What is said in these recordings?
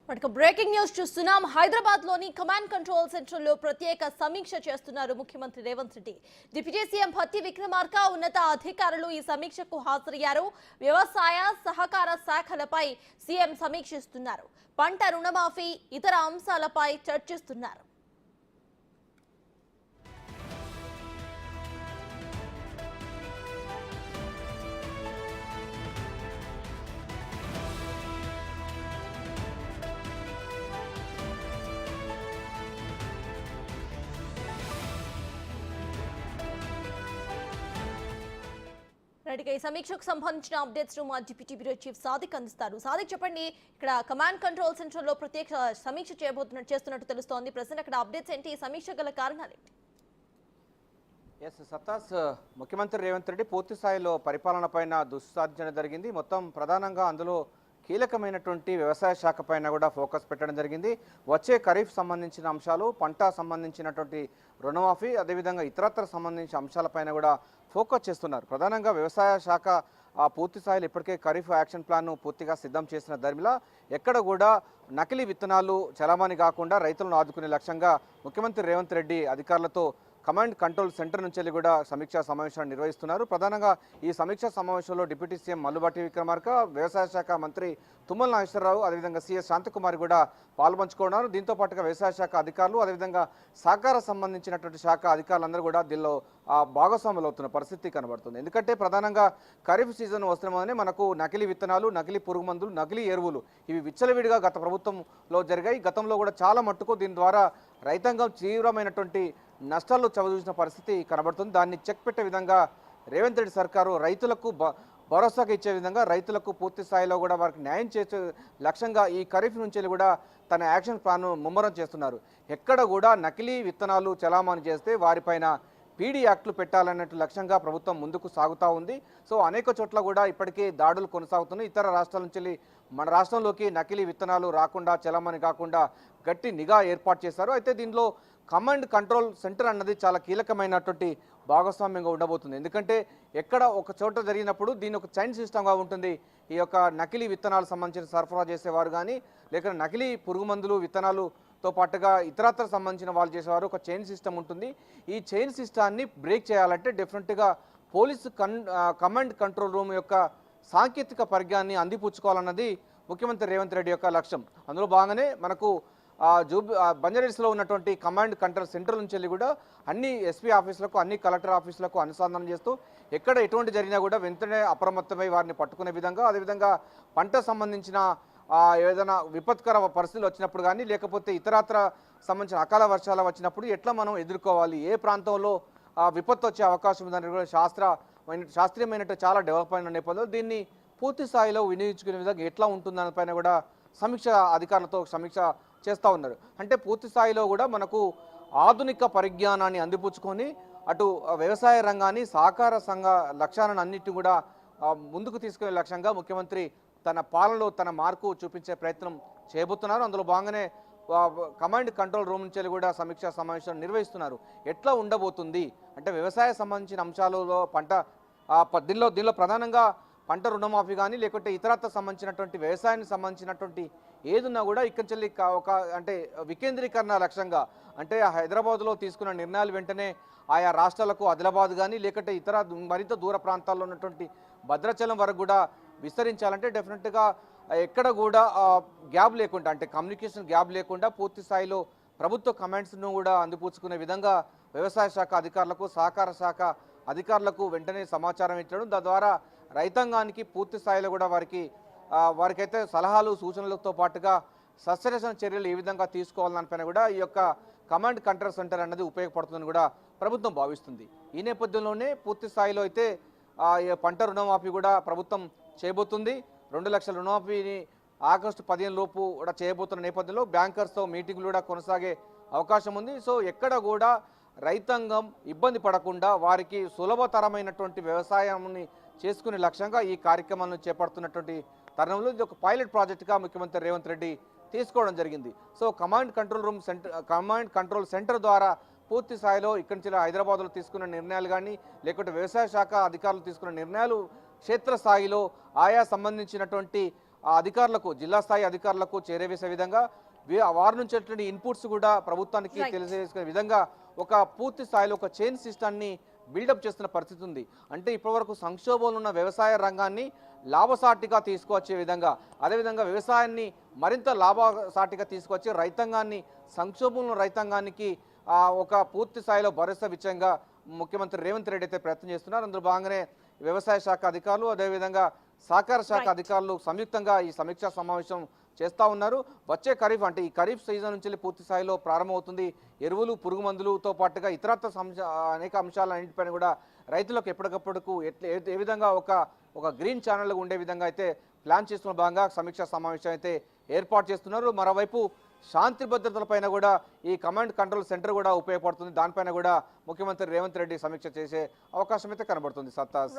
మనకు breaking news చూస్తున్నాం. హైదరాబాద్ లోని కమాండ్ కంట్రోల్ సెంటర్ లో ప్రత్యేక సమీక్ష చేస్తున్నారు ముఖ్యమంత్రి రేవంత్ రెడ్డి. డిప్యూటీ సీఎం భట్టి విక్రమార్క ఉన్నత అధికారులు ఈ సమీక్షకు హాజరయ్యారు. వ్యవసాయ సహకార శాఖలపై సీఎం సమీక్షిస్తున్నారు. పంట రుణమాఫీ ఇతర అంశాలపై చర్చిస్తున్నారు. ఈ సమీక్షకు సంబంధించిన అప్డేట్స్ మా డిప్యూటీ బ్యూరో చీఫ్ సాదిక్ అందిస్తారు. సాదిక్, చెప్పండి, ఇక్కడ కమాండ్ కంట్రోల్ సెంటర్ లో ప్రత్యేక సమీక్ష చేస్తున్నట్టు తెలుస్తోంది. ప్రజెంట్ అక్కడ అప్డేట్స్ ఏంటి? ఈ సమీక్ష గల కారణాలు ఏంటి? సత్తాస్, ముఖ్యమంత్రి రేవంత్ రెడ్డి పూర్తి స్థాయిలో పరిపాలన పైన దుస్సాధ్యం జరిగింది. మొత్తం ప్రధానంగా అందులో కీలకమైనటువంటి వ్యవసాయ శాఖ పైన కూడా ఫోకస్ పెట్టడం జరిగింది. వచ్చే ఖరీఫ్ సంబంధించిన అంశాలు, పంట సంబంధించినటువంటి రుణమాఫీ, అదేవిధంగా ఇతరత్ర సంబంధించిన అంశాలపైన కూడా ఫోకస్ చేస్తున్నారు. ప్రధానంగా వ్యవసాయ శాఖ పూర్తి స్థాయిలో ఇప్పటికే ఖరీఫ్ యాక్షన్ ప్లాన్ను పూర్తిగా సిద్ధం చేసిన దరిమిలా ఎక్కడ కూడా నకిలీ విత్తనాలు చలామణి కాకుండా రైతులను ఆదుకునే లక్ష్యంగా ముఖ్యమంత్రి రేవంత్ రెడ్డి అధికారులతో కమాండ్ కంట్రోల్ సెంటర్ నుంచి కూడా సమీక్షా సమావేశాన్ని నిర్వహిస్తున్నారు. ప్రధానంగా ఈ సమీక్షా సమావేశంలో డిప్యూటీ సీఎం భట్టి విక్రమార్క, వ్యవసాయ శాఖ మంత్రి తుమ్మల నాగేశ్వరరావు, అదేవిధంగా సీఎస్ శాంతకుమారి కూడా పాల్పంచుకున్నారు. దీంతో పాటుగా వ్యవసాయ శాఖ అధికారులు, అదేవిధంగా సహకార సంబంధించినటువంటి శాఖ అధికారులందరూ కూడా దీనిలో భాగస్వాములు అవుతున్న పరిస్థితి కనబడుతుంది. ఎందుకంటే ప్రధానంగా ఖరీఫ్ సీజన్ వస్తున్నామని మనకు నకిలీ విత్తనాలు, నకిలీ పురుగు మందులు, నకిలీ ఎరువులు ఇవి విచ్చలవిడిగా గత ప్రభుత్వంలో జరిగాయి. గతంలో కూడా చాలా మట్టుకు దీని ద్వారా రైతాంగం తీవ్రమైనటువంటి నష్టాలు చవిచూసిన పరిస్థితి కనబడుతుంది. దాన్ని చెక్ పెట్టే విధంగా రేవంత్ రెడ్డి సర్కారు రైతులకు భరోసాగా ఇచ్చే విధంగా రైతులకు పూర్తి స్థాయిలో కూడా వారికి న్యాయం చేసే లక్ష్యంగా ఈ ఖరీఫ్ నుంచి కూడా తన యాక్షన్ ప్లాన్ను ముమ్మరం చేస్తున్నారు. ఎక్కడ కూడా నకిలీ విత్తనాలు చలామణి చేస్తే వారిపైన పీడీ యాక్ట్లు పెట్టాలన్నట్టు లక్ష్యంగా ప్రభుత్వం ముందుకు సాగుతూ ఉంది. సో అనేక చోట్ల కూడా ఇప్పటికే దాడులు కొనసాగుతున్నాయి. ఇతర రాష్ట్రాల నుంచి మన రాష్ట్రంలోకి నకిలీ విత్తనాలు రాకుండా, చలామణి కాకుండా గట్టి నిఘా ఏర్పాటు చేశారు. అయితే దీనిలో కమాండ్ కంట్రోల్ సెంటర్ అన్నది చాలా కీలకమైనటువంటి భాగస్వామ్యంగా ఉండబోతుంది. ఎందుకంటే ఎక్కడ ఒక చోట జరిగినప్పుడు దీని ఒక చైన్ సిస్టమ్గా ఉంటుంది. ఈ యొక్క నకిలీ విత్తనాలు సంబంధించిన సరఫరా చేసేవారు కానీ, లేక నకిలీ పురుగు మందులు, విత్తనాలుతో పాటుగా ఇతరత్ర సంబంధించిన వాళ్ళు చేసేవారు ఒక చైన్ సిస్టమ్ ఉంటుంది. ఈ చైన్ సిస్టాన్ని బ్రేక్ చేయాలంటే డెఫినెట్గా పోలీసు కమాండ్ కంట్రోల్ రూమ్ యొక్క సాంకేతిక పరిజ్ఞానాన్ని అందిపుచ్చుకోవాలన్నది ముఖ్యమంత్రి రేవంత్ రెడ్డి యొక్క లక్ష్యం. అందులో భాగంగానే మనకు బంజారాహిల్స్లో ఉన్నటువంటి కమాండ్ కంట్రోల్ సెంటర్ నుంచి కూడా అన్ని ఎస్పీ ఆఫీసులకు, అన్ని కలెక్టర్ ఆఫీసులకు అనుసంధానం చేస్తూ ఎక్కడ ఎటువంటి జరిగినా కూడా వెంటనే అప్రమత్తమై వారిని పట్టుకునే విధంగా, అదేవిధంగా పంట సంబంధించిన ఏదైనా విపత్కర పరిస్థితులు వచ్చినప్పుడు కానీ, లేకపోతే ఇతరత్ర సంబంధించిన అకాల వర్షాలు వచ్చినప్పుడు ఎట్లా మనం ఎదుర్కోవాలి, ఏ ప్రాంతంలో విపత్తు వచ్చే అవకాశం ఉందని కూడా శాస్త్రీయమైనట్టు చాలా డెవలప్ అయిన నేపథ్యంలో దీన్ని పూర్తి స్థాయిలో వినియోగించుకునే విధంగా ఎట్లా ఉంటుందనిపైన కూడా సమీక్ష అధికారులతో సమీక్ష చేస్తూ ఉన్నారు. అంటే పూర్తి స్థాయిలో కూడా మనకు ఆధునిక పరిజ్ఞానాన్ని అందిపుచ్చుకొని అటు వ్యవసాయ రంగాన్ని, సహకార సంఘ లక్ష్యాలను అన్నింటినీ కూడా ముందుకు తీసుకునే లక్ష్యంగా ముఖ్యమంత్రి తన పాలనలో తన మార్పు చూపించే ప్రయత్నం చేయబోతున్నారు. అందులో భాగంగానే కమాండ్ కంట్రోల్ రూమ్ నుంచి కూడా సమీక్షా సమావేశం నిర్వహిస్తున్నారు. ఎట్లా ఉండబోతుంది అంటే వ్యవసాయ సంబంధించిన అంశాలలో దీనిలో ప్రధానంగా పంట రుణమాఫీ కానీ, లేకుంటే ఇతరత్ర సంబంధించినటువంటి వ్యవసాయానికి సంబంధించినటువంటి ఏదున్నా కూడా ఇక్కడి నుంచి ఒక అంటే వికేంద్రీకరణ లక్ష్యంగా, అంటే హైదరాబాద్లో తీసుకున్న నిర్ణయాలు వెంటనే ఆయా రాష్ట్రాలకు, ఆదిలాబాద్ కానీ లేకుంటే ఇతర మరింత దూర ప్రాంతాల్లో ఉన్నటువంటి భద్రాచలం వరకు కూడా విస్తరించాలంటే డెఫినెట్గా ఎక్కడ కూడా గ్యాప్ లేకుండా, అంటే కమ్యూనికేషన్ గ్యాప్ లేకుండా పూర్తి స్థాయిలో ప్రభుత్వ కమాండ్స్ను కూడా అందిపుచ్చుకునే విధంగా వ్యవసాయ శాఖ అధికారులకు, సహకార శాఖ అధికారులకు వెంటనే సమాచారం ఇచ్చడం, తద్వారా రైతాంగానికి పూర్తి స్థాయిలో కూడా వారికైతే సలహాలు, సూచనలతో పాటుగా సస్యరక్షణ చర్యలు ఏ విధంగా తీసుకోవాలనిపైన కూడా ఈ యొక్క కమాండ్ కంట్రోల్ సెంటర్ అన్నది ఉపయోగపడుతుందని కూడా ప్రభుత్వం భావిస్తుంది. ఈ నేపథ్యంలోనే పూర్తి స్థాయిలో అయితే పంట రుణమాఫీ కూడా ప్రభుత్వం చేయబోతుంది. 2 లక్షల రుణమాఫీని ఆగస్టు 15 లోపు కూడా చేయబోతున్న నేపథ్యంలో బ్యాంకర్స్తో మీటింగ్లు కూడా కొనసాగే అవకాశం ఉంది. సో ఎక్కడ కూడా రైతాంగం ఇబ్బంది పడకుండా వారికి సులభతరమైనటువంటి వ్యవసాయాన్ని చేసుకునే లక్ష్యంగా ఈ కార్యక్రమాలను చేపడుతున్నటువంటి తరుణంలో ఇది ఒక పైలట్ ప్రాజెక్టుగా ముఖ్యమంత్రి రేవంత్ రెడ్డి తీసుకోవడం జరిగింది. సో కమాండ్ కంట్రోల్ సెంటర్ ద్వారా పూర్తి స్థాయిలో ఇక్కడి నుంచి హైదరాబాద్లో తీసుకున్న నిర్ణయాలు కానీ, లేకుంటే వ్యవసాయ శాఖ అధికారులు తీసుకున్న నిర్ణయాలు క్షేత్రస్థాయిలో ఆయా సంబంధించినటువంటి ఆ అధికారులకు జిల్లా స్థాయి అధికారులకు చేరవేసే విధంగా వారి నుంచి వచ్చే ఇన్పుట్స్ కూడా ప్రభుత్వానికి తెలియజేసే విధంగా ఒక పూర్తి స్థాయిలో ఒక చైన్ సిస్టాన్ని బిల్డప్ చేస్తున్న పరిస్థితి ఉంది. అంటే ఇప్పటివరకు సంక్షోభంలో ఉన్న వ్యవసాయ రంగాన్ని లాభసాటిగా తీసుకువచ్చే విధంగా, అదేవిధంగా వ్యవసాయాన్ని మరింత లాభసాటిగా తీసుకొచ్చి రైతాంగాన్ని సంక్షోభంలో రైతాంగానికి ఒక పూర్తి స్థాయిలో భరోసా విషయంగా ముఖ్యమంత్రి రేవంత్ రెడ్డి అయితే ప్రయత్నం చేస్తున్నారు. అందులో భాగంగానే వ్యవసాయ శాఖ అధికారులు అదేవిధంగా సహకార శాఖ అధికారులు సంయుక్తంగా ఈ సమీక్షా సమావేశం చేస్తూ ఉన్నారు. వచ్చే ఖరీఫ్ అంటే ఈ ఖరీఫ్ సీజన్ నుంచి పూర్తి స్థాయిలో ప్రారంభమవుతుంది. ఎరువులు, పురుగు మందులతో పాటుగా ఇతరత్ర అనేక అంశాలన్నింటిపైన కూడా రైతులకు ఎప్పటికప్పుడు ఏ విధంగా ఒక గ్రీన్ ఛానల్ ఉండే విధంగా అయితే ప్లాన్ చేస్తున్న భాగంగా సమీక్షా సమావేశం అయితే ఏర్పాటు చేస్తున్నారు. మరోవైపు శాంతి భద్రతలపైన కూడా ఈ కమాండ్ కంట్రోల్ సెంటర్ కూడా ఉపయోగపడుతుంది. దానిపైన కూడా ముఖ్యమంత్రి రేవంత్ రెడ్డి సమీక్ష చేసే అవకాశం అయితే కనబడుతుంది. సత్తాస్.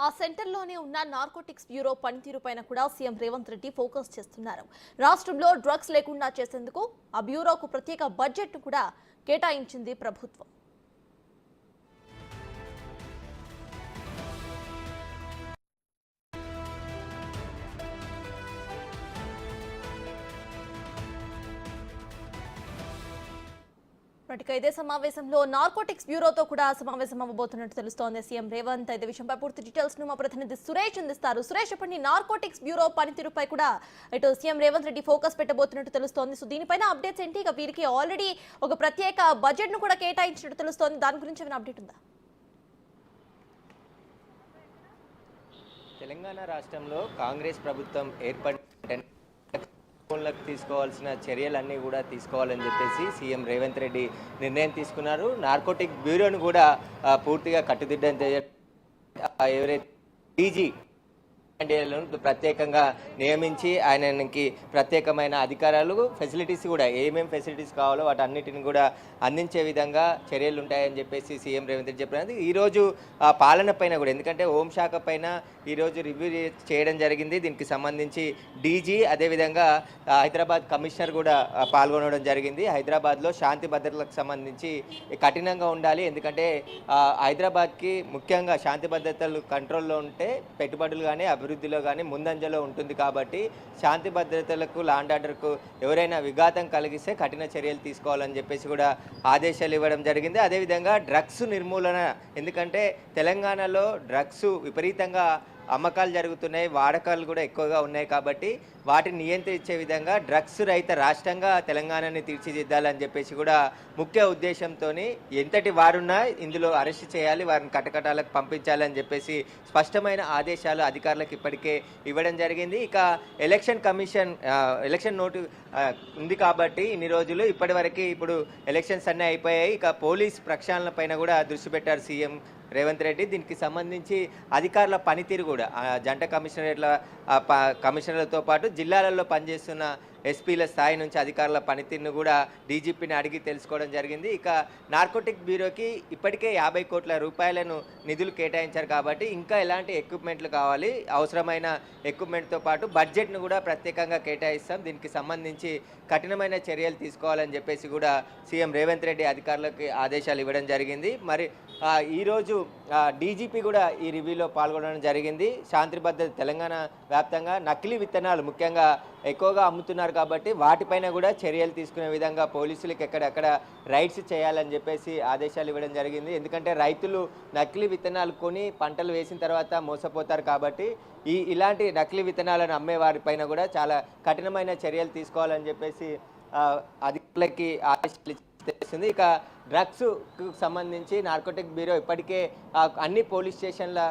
ఆ సెంటర్లోనే ఉన్న నార్కోటిక్స్ బ్యూరో పనితీరుపైన కూడా సీఎం రేవంత్ రెడ్డి ఫోకస్ చేస్తున్నారు. రాష్ట్రంలో డ్రగ్స్ లేకుండా చేసేందుకు ఆ బ్యూరోకు ప్రత్యేక బడ్జెట్ కూడా కేటాయించింది ప్రభుత్వం. ఇదే సమావేశంలో నార్కోటిక్స్ బ్యూరోతో కూడా సమావేశం అవ్వబోతున్నట్టు తెలుస్తోంది సీఎం రేవంత్. ఇదే విషయంపై పూర్తి డీటెయిల్స్ ను మా ప్రతినిధి సురేష్ అందిస్తారు. సురేష్, చెప్పండి, నార్కోటిక్స్ బ్యూరో పనితీరుపై కూడా ఇటు సీఎం రేవంత్ రెడ్డి ఫోకస్ పెట్టబోతున్నట్టు తెలుస్తోంది. సో దీనిపైన అప్డేట్స్ ఏంటి? ఇక వీరికి ఆల్రెడీ ఒక ప్రత్యేక బడ్జెట్ ను కూడా కేటాయించినట్టు తెలుస్తోంది. దాని గురించి ఏమైనా అప్డేట్ ఉందా? తెలంగాణ రాష్ట్రంలో కాంగ్రెస్ ప్రభుత్వం ఏర్పడిన తీసుకోవాల్సిన చర్యలన్నీ కూడా తీసుకోవాలని చెప్పేసి సీఎం రేవంత్ రెడ్డి నిర్ణయం తీసుకున్నారు. నార్కోటిక్ బ్యూరోను కూడా పూర్తిగా కట్టుదిట్టం ఎవరైతే డీజీ ప్రత్యేకంగా నియమించి ఆయనకి ప్రత్యేకమైన అధికారాలు, ఫెసిలిటీస్ కూడా ఏమేమి ఫెసిలిటీస్ కావాలో వాటన్నిటిని కూడా అందించే విధంగా చర్యలు ఉంటాయని చెప్పేసి సీఎం రేవంత్ రెడ్డి చెప్పినది. ఈరోజు పాలన పైన కూడా, ఎందుకంటే హోంశాఖ పైన ఈరోజు రివ్యూ చేయడం జరిగింది. దీనికి సంబంధించి డీజీ అదేవిధంగా హైదరాబాద్ కమిషనర్ కూడా పాల్గొనడం జరిగింది. హైదరాబాద్లో శాంతి భద్రతలకు సంబంధించి కఠినంగా ఉండాలి, ఎందుకంటే హైదరాబాద్కి ముఖ్యంగా శాంతి భద్రతలు కంట్రోల్లో ఉంటే పెట్టుబడులు కానీ అభివృద్ధిలో కానీ ముందంజలో ఉంటుంది. కాబట్టి శాంతి భద్రతలకు, లాండ్ ఆర్డర్కు ఎవరైనా విఘాతం కలిగిస్తే కఠిన చర్యలు తీసుకోవాలని చెప్పేసి కూడా ఆదేశాలు ఇవ్వడం జరిగింది. అదేవిధంగా డ్రగ్స్ నిర్మూలన, ఎందుకంటే తెలంగాణలో డ్రగ్స్ విపరీతంగా అమ్మకాలు జరుగుతున్నాయి, వాడకాలు కూడా ఎక్కువగా ఉన్నాయి. కాబట్టి వాటిని నియంత్రించే విధంగా డ్రగ్స్ రహిత రాష్ట్రంగా తెలంగాణని తీర్చిదిద్దాలని చెప్పేసి కూడా ముఖ్య ఉద్దేశంతో ఎంతటి వారున్నా ఇందులో అరెస్ట్ చేయాలి, వారిని కటకటాలకు పంపించాలని చెప్పేసి స్పష్టమైన ఆదేశాలు అధికారులకు ఇప్పటికే ఇవ్వడం జరిగింది. ఇక ఎలక్షన్ కమిషన్ ఎలక్షన్ నోటు ఉంది కాబట్టి ఇన్ని రోజులు ఇప్పుడు ఎలక్షన్స్ అన్నీ అయిపోయాయి. ఇక పోలీస్ ప్రక్షాళన పైన కూడా దృష్టి పెట్టారు సీఎం రేవంత్ రెడ్డి. దీనికి సంబంధించి అధికారుల పనితీరు కూడా జంట కమిషనర్లతో పాటు జిల్లాలలో పనిచేస్తున్న ఎస్పీల స్థాయి నుంచి అధికారుల పనితీరును కూడా డీజీపీని అడిగి తెలుసుకోవడం జరిగింది. ఇక నార్కోటిక్ బ్యూరోకి ఇప్పటికే 50 కోట్ల రూపాయలను నిధులు కేటాయించారు. కాబట్టి ఇంకా ఎలాంటి ఎక్విప్మెంట్లు కావాలి, అవసరమైన ఎక్విప్మెంట్తో పాటు బడ్జెట్ను కూడా ప్రత్యేకంగా కేటాయిస్తాం, దీనికి సంబంధించి కఠినమైన చర్యలు తీసుకోవాలని చెప్పేసి కూడా సీఎం రేవంత్ రెడ్డి అధికారులకు ఆదేశాలు ఇవ్వడం జరిగింది. మరి ఈరోజు డీజీపీ కూడా ఈ రివ్యూలో పాల్గొనడం జరిగింది. శాంతి భద్రత తెలంగాణ వ్యాప్తంగా నకిలీ విత్తనాలు ముఖ్యంగా ఎక్కువగా అమ్ముతున్నారు కాబట్టి వాటిపైన కూడా చర్యలు తీసుకునే విధంగా పోలీసులకు ఎక్కడెక్కడ రైడ్స్ చేయాలని చెప్పేసి ఆదేశాలు ఇవ్వడం జరిగింది. ఎందుకంటే రైతులు నకిలీ విత్తనాలు కొని పంటలు వేసిన తర్వాత మోసపోతారు. కాబట్టి ఇలాంటి నకిలీ విత్తనాలను అమ్మే వారిపైన కూడా చాలా కఠినమైన చర్యలు తీసుకోవాలని చెప్పేసి అధికారులకి ఆదేశాలు తెలుస్తుంది. ఇక డ్రగ్స్కు సంబంధించి నార్కోటిక్ బ్యూరో ఇప్పటికే అన్ని పోలీస్ స్టేషన్ల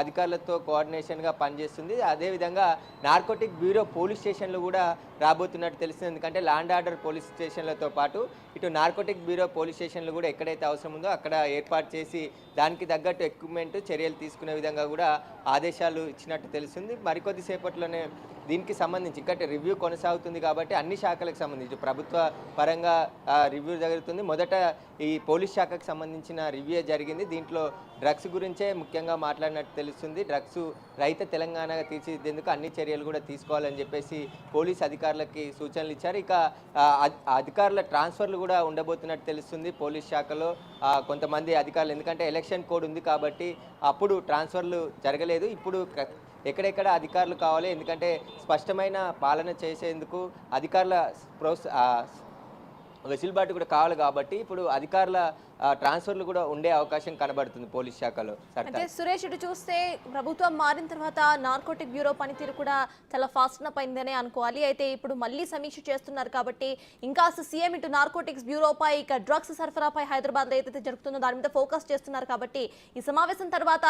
అధికారులతో కోఆర్డినేషన్గా పనిచేస్తుంది. అదేవిధంగా నార్కోటిక్ బ్యూరో పోలీస్ స్టేషన్లు కూడా రాబోతున్నట్టు తెలిసింది. ఎందుకంటే ల్యాండ్ ఆర్డర్ పోలీస్ స్టేషన్లతో పాటు ఇటు నార్కోటిక్ బ్యూరో పోలీస్ స్టేషన్లు కూడా ఎక్కడైతే అవసరం ఉందో అక్కడ ఏర్పాటు చేసి దానికి తగ్గట్టు ఎక్విప్మెంట్ చర్యలు తీసుకునే విధంగా కూడా ఆదేశాలు ఇచ్చినట్టు తెలిసింది. మరికొద్ది సేపట్లోనే దీనికి సంబంధించి ఇంకా రివ్యూ కొనసాగుతుంది కాబట్టి అన్ని శాఖలకు సంబంధించి ప్రభుత్వ పరంగా రివ్యూ జరుగుతుంది. మొదట ఈ పోలీస్ శాఖకు సంబంధించిన రివ్యూ జరిగింది. దీంట్లో డ్రగ్స్ గురించే ముఖ్యంగా మాట్లాడినట్టు తెలుస్తుంది. డ్రగ్స్ రహిత తెలంగాణగా తీర్చిదిద్దేందుకు అన్ని చర్యలు కూడా తీసుకోవాలని చెప్పేసి పోలీస్ అధికారులకి సూచనలు ఇచ్చారు. ఇక అధికారుల ట్రాన్స్ఫర్లు కూడా ఉండబోతున్నట్టు తెలుస్తుంది. పోలీస్ శాఖలో కొంతమంది అధికారులు, ఎందుకంటే ఎలక్షన్ కోడ్ ఉంది కాబట్టి అప్పుడు ట్రాన్స్ఫర్లు జరగలేదు. ఇప్పుడు ఎక్కడెక్కడ అధికారులు కావాలి, ఎందుకంటే స్పష్టమైన పాలన చేసేందుకు అధికారుల వెసులుబాటు కూడా కావాలి కాబట్టి ఇప్పుడు అధికారుల ట్రాన్స్ఫర్లు కూడా ఉండే అవకాశం కనబడుతుంది పోలీస్ శాఖలో. అంటే సురేష్, ఇటు చూస్తే ప్రభుత్వం మారిన తర్వాత నార్కోటిక్ బ్యూరో పనితీరు కూడా చాలా ఫాస్ట్ అప్ అయిందనే అనుకోవాలి. అయితే ఇప్పుడు మళ్ళీ సమీక్ష చేస్తున్నారు కాబట్టి ఇంకా సీఎం ఇటు నార్కోటిక్స్ బ్యూరోపై, ఇక డ్రగ్స్ సరఫరాపై హైదరాబాద్లో ఏదైతే జరుగుతుందో దాని మీద ఫోకస్ చేస్తున్నారు కాబట్టి ఈ సమావేశం తర్వాత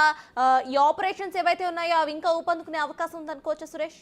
ఈ ఆపరేషన్స్ ఏవైతే ఉన్నాయో అవి ఇంకా ఊపందుకునే అవకాశం ఉందనుకోవచ్చా సురేష్?